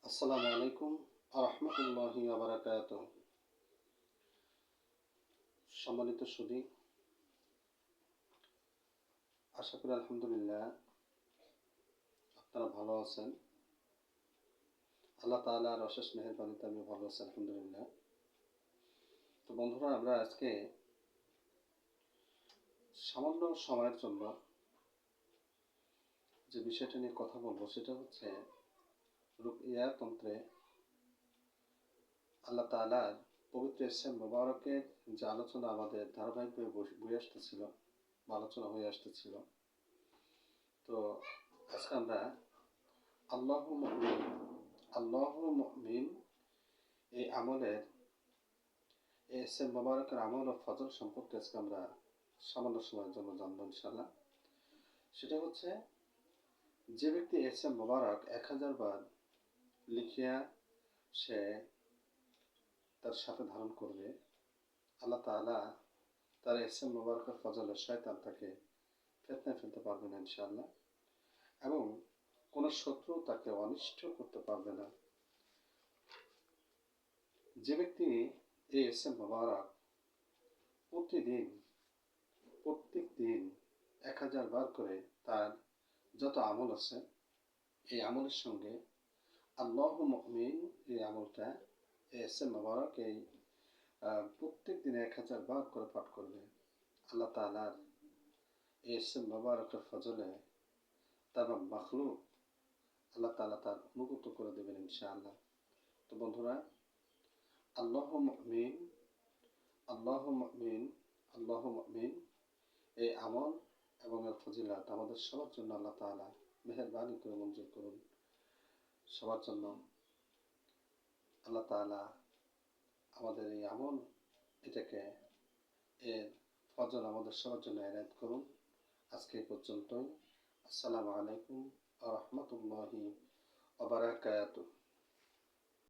আসসালামু আলাইকুম রহমতুল্লাহি বারাকাতুহু। সম্মানিত সুধী, আশা করি আলহামদুলিল্লাহ আপনারা ভালো আছেন। আল্লাহ তাআলার অশেষ মেহেরবানিতে আমি ভালো আছি আলহামদুলিল্লাহ। তো বন্ধুরা, আমরা আজকে সামান্য সময়ের জন্য যে বিষয়টা নিয়ে কথা বলবো সেটা হচ্ছে রুকিয়া তন্ত্রে আল্লাহ তাআলার পবিত্র ইসলাম মুবারকের যে আলোচনা আমাদের ধারাবাহিকভাবে বয়ে আসতেছিল বা আলোচনা হয়ে আসতেছিল। তো আজকে আমরা আল্লাহু মুমিন মুমিন এই আমলের ইসলাম মুবারকের আমল ও ফজল সম্পর্কে আজকে আমরা সামান্য সময়ের জন্য জানবো ইনশাআল্লাহ। সেটা হচ্ছে, যে ব্যক্তি ইসলাম মুবারক 1000 বার লিখিয়া সে তার সাথে ধারণ করবে, আল্লাহ তাআলা তার ইসলাম মুবারকের ফজলে শয়তান তাকে ফিতনায় ফেলতে পারবে না ইনশাআল্লাহ, এবং কোনো শত্রু তাকে অনিষ্ট করতে পারবে না। যে ব্যক্তি এই ইসলাম মুবারক প্রত্যেক দিন 1000 বার করে তার যত আমল আছে এই আমলের সঙ্গে আল্লাহু মুমিন এই আমলটা ইসলাম মুবারক এই প্রত্যেক দিনে 1000 বার করে পাঠ করবে, আল্লাহ তাআলার এই ইসলাম মুবারকের ফজলে তার মাখলুক আল্লাহ তাআলা তার অনুগত করে দেবেন ইনশাআল্লাহ। তো বন্ধুরা, আল্লাহু মুমিন এই আমল এবং এর ফজিলত আমাদের সবার জন্য আল্লাহ তাআলা মেহেরবানি করে মঞ্জুর করুন। সবার জন্য আল্লাহ তাআলা আমাদের এই আমল এটাকে এর ফজল আমাদের সবার জন্য এনায়েত করুন। আজকে এই পর্যন্তই। আসসালামু আলাইকুম ওয়া রাহমাতুল্লাহি ওয়া বারাকাতুহু।